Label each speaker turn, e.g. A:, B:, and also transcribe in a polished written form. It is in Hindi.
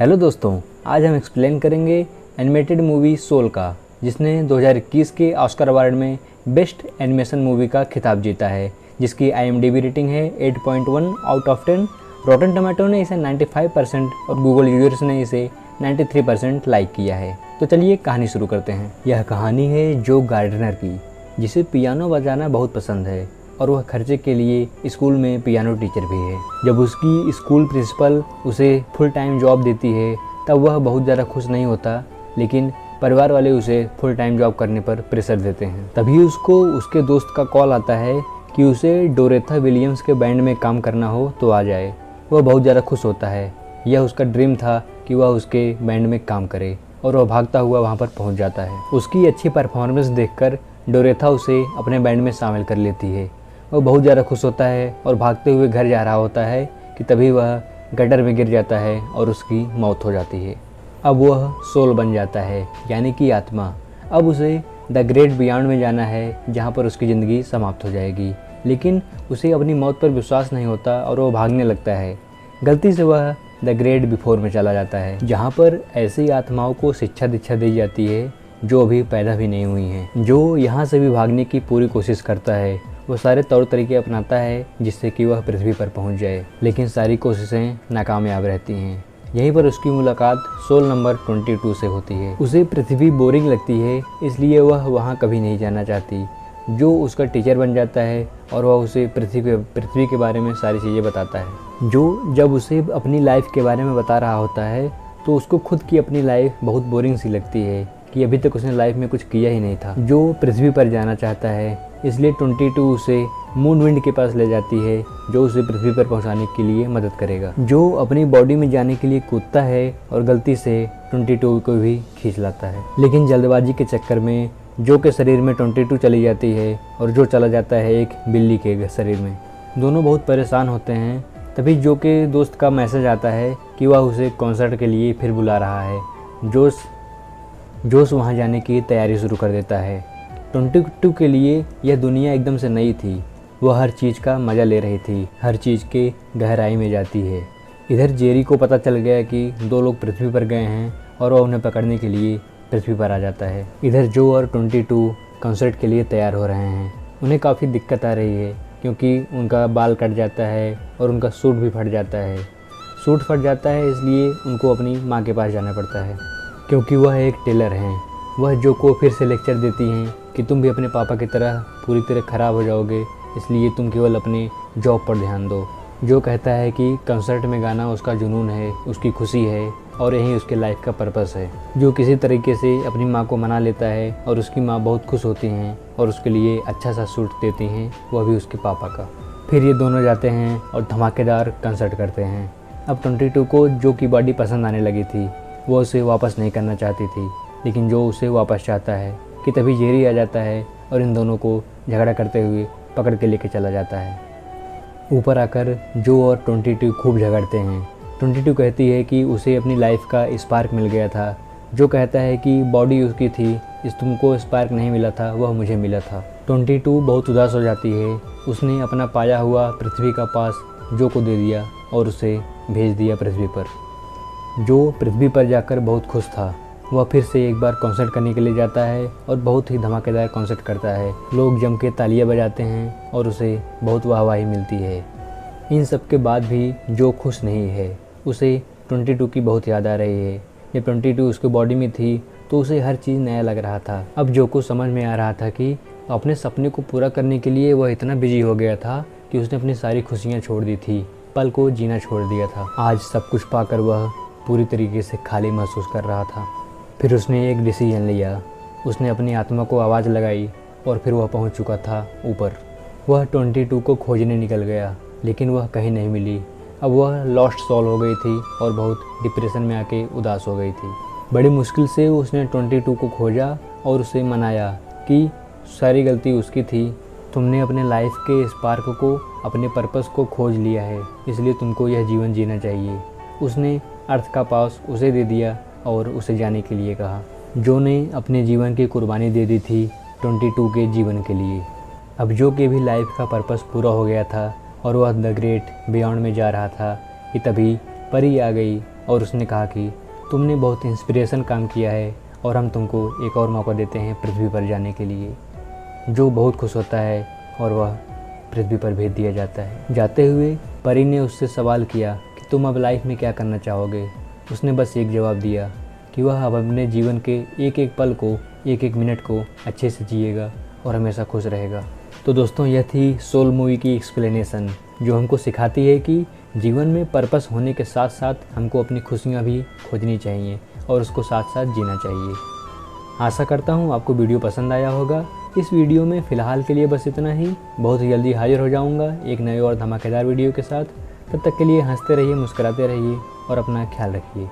A: हेलो दोस्तों, आज हम एक्सप्लेन करेंगे एनिमेटेड मूवी सोल का, जिसने 2021 के ऑस्कर अवार्ड में बेस्ट एनिमेशन मूवी का खिताब जीता है, जिसकी IMDb रेटिंग है 8.1 आउट ऑफ 10। रॉटन टोमेटो ने इसे 95% और गूगल यूजर्स ने इसे 93% लाइक किया है। तो चलिए कहानी शुरू करते हैं। यह कहानी है जो गार्डनर की, जिसे पियानो बजाना बहुत पसंद है और वह खर्चे के लिए स्कूल में पियानो टीचर भी है। जब उसकी स्कूल प्रिंसिपल उसे फुल टाइम जॉब देती है तब वह बहुत ज़्यादा खुश नहीं होता, लेकिन परिवार वाले उसे फुल टाइम जॉब करने पर प्रेशर देते हैं। तभी उसको उसके दोस्त का कॉल आता है कि उसे डोरेथा विलियम्स के बैंड में काम करना हो तो आ जाए। वह बहुत ज़्यादा खुश होता है। यह उसका ड्रीम था कि वह उसके बैंड में काम करे और वह भागता हुआ वहाँ पर पहुँच जाता है। उसकी अच्छी परफॉर्मेंस देखकर डोरेथा उसे अपने बैंड में शामिल कर लेती है। वह बहुत ज़्यादा खुश होता है और भागते हुए घर जा रहा होता है कि तभी वह गटर में गिर जाता है और उसकी मौत हो जाती है। अब वह सोल बन जाता है, यानी कि आत्मा। अब उसे द ग्रेट बियॉन्ड में जाना है, जहाँ पर उसकी ज़िंदगी समाप्त हो जाएगी। लेकिन उसे अपनी मौत पर विश्वास नहीं होता और वह भागने लगता है। गलती से वह द ग्रेट बिफोर में चला जाता है, जहाँ पर ऐसी आत्माओं को शिक्षा दीक्षा दी जाती है जो अभी पैदा भी नहीं हुई हैं। जो यहाँ से भी भागने की पूरी कोशिश करता है, वो सारे तौर तरीके अपनाता है जिससे कि वह पृथ्वी पर पहुंच जाए, लेकिन सारी कोशिशें नाकामयाब रहती हैं। यहीं पर उसकी मुलाकात सोल नंबर 22 से होती है। उसे पृथ्वी बोरिंग लगती है, इसलिए वह वहां कभी नहीं जाना चाहती। जो उसका टीचर बन जाता है और वह उसे पृथ्वी के बारे में सारी चीज़ें बताता है। जो जब उसे अपनी लाइफ के बारे में बता रहा होता है तो उसको खुद की अपनी लाइफ बहुत बोरिंग सी लगती है कि अभी तक उसने लाइफ में कुछ किया ही नहीं था। जो पृथ्वी पर जाना चाहता है, इसलिए 22 उसे मून विंड के पास ले जाती है, जो उसे पृथ्वी पर पहुंचाने के लिए मदद करेगा। जो अपनी बॉडी में जाने के लिए कूदता है और गलती से 22 को भी खींच लाता है, लेकिन जल्दबाजी के चक्कर में जो के शरीर में 22 चली जाती है और जो चला जाता है एक बिल्ली के शरीर में। दोनों बहुत परेशान होते हैं। तभी जो के दोस्त का मैसेज आता है कि वह उसे कॉन्सर्ट के लिए फिर बुला रहा है। जोश वहाँ जाने की तैयारी शुरू कर देता है। 22 के लिए यह दुनिया एकदम से नई थी। वह हर चीज़ का मज़ा ले रही थी, हर चीज़ के गहराई में जाती है। इधर जेरी को पता चल गया कि 2 लोग पृथ्वी पर गए हैं और वह उन्हें पकड़ने के लिए पृथ्वी पर आ जाता है। इधर जो और 22 कॉन्सर्ट के लिए तैयार हो रहे हैं। उन्हें काफ़ी दिक्कत आ रही है क्योंकि उनका बाल कट जाता है और उनका सूट भी फट जाता है। सूट फट जाता है इसलिए उनको अपनी माँ के पास जाना पड़ता है, क्योंकि वह एक टेलर हैं। वह जो को फिर से लेक्चर देती हैं कि तुम भी अपने पापा की तरह पूरी तरह ख़राब हो जाओगे, इसलिए तुम केवल अपने जॉब पर ध्यान दो। जो कहता है कि कंसर्ट में गाना उसका जुनून है, उसकी खुशी है और यही उसके लाइफ का पर्पस है। जो किसी तरीके से अपनी माँ को मना लेता है और उसकी माँ बहुत खुश होती हैं और उसके लिए अच्छा सा सूट देती हैं, वह भी उसके पापा का। फिर ये दोनों जाते हैं और धमाकेदार कंसर्ट करते हैं। अब 22 को जो की बॉडी पसंद आने लगी थी, वो उसे वापस नहीं करना चाहती थी, लेकिन जो उसे वापस चाहता है कि तभी जेरी आ जाता है और इन दोनों को झगड़ा करते हुए पकड़ के लेके चला जाता है। ऊपर आकर जो और 22 खूब झगड़ते हैं। 22 कहती है कि उसे अपनी लाइफ का स्पार्क मिल गया था। जो कहता है कि बॉडी उसकी थी, इस तुमको स्पार्क नहीं मिला था, वह मुझे मिला था। 22 बहुत उदास हो जाती है। उसने अपना पाया हुआ पृथ्वी का पास जो को दे दिया और उसे भेज दिया पृथ्वी पर। जो पृथ्वी पर जाकर बहुत खुश था। वह फिर से एक बार कॉन्सर्ट करने के लिए जाता है और बहुत ही धमाकेदार कॉन्सर्ट करता है। लोग जम के तालियां बजाते हैं और उसे बहुत वाहवाही मिलती है। इन सब के बाद भी जो खुश नहीं है। उसे 22 की बहुत याद आ रही है। जब 22 उसके बॉडी में थी तो उसे हर चीज़ नया लग रहा था। अब जो को समझ में आ रहा था कि अपने सपने को पूरा करने के लिए वह इतना बिजी हो गया था कि उसने अपनी सारी खुशियाँ छोड़ दी थी, पल को जीना छोड़ दिया था। आज सब कुछ पाकर वह पूरी तरीके से खाली महसूस कर रहा था। फिर उसने एक डिसीजन लिया। उसने अपनी आत्मा को आवाज़ लगाई और फिर वह पहुंच चुका था ऊपर। वह 22 को खोजने निकल गया, लेकिन वह कहीं नहीं मिली। अब वह लॉस्ट सोल हो गई थी और बहुत डिप्रेशन में आके उदास हो गई थी। बड़ी मुश्किल से उसने 22 को खोजा और उसे मनाया कि सारी गलती उसकी थी। तुमने अपने लाइफ के स्पार्क को, अपने पर्पस को खोज लिया है, इसलिए तुमको यह जीवन जीना चाहिए। उसने अर्थ का पास उसे दे दिया और उसे जाने के लिए कहा। जो ने अपने जीवन की कुर्बानी दे दी थी 22 के जीवन के लिए। अब जो के भी लाइफ का पर्पस पूरा हो गया था और वह द ग्रेट बियॉन्ड में जा रहा था कि तभी परी आ गई और उसने कहा कि तुमने बहुत इंस्पिरेशन काम किया है और हम तुमको एक और मौका देते हैं पृथ्वी पर जाने के लिए। जो बहुत खुश होता है और वह पृथ्वी पर भेज दिया जाता है। जाते हुए परी ने उससे सवाल किया कि तुम अब लाइफ में क्या करना चाहोगे। उसने बस एक जवाब दिया कि वह अब अपने जीवन के एक एक पल को, एक एक मिनट को अच्छे से जिएगा और हमेशा खुश रहेगा। तो दोस्तों, यह थी सोल मूवी की एक्सप्लेनेशन, जो हमको सिखाती है कि जीवन में पर्पस होने के साथ साथ हमको अपनी खुशियाँ भी खोजनी चाहिए और उसको साथ साथ जीना चाहिए। आशा करता हूँ आपको वीडियो पसंद आया होगा। इस वीडियो में फ़िलहाल के लिए बस इतना ही। बहुत ही जल्दी हाजिर हो जाऊँगा एक नए और धमाकेदार वीडियो के साथ। तब तक के लिए हंसते रहिए, मुस्कुराते रहिए और अपना ख्याल रखिए।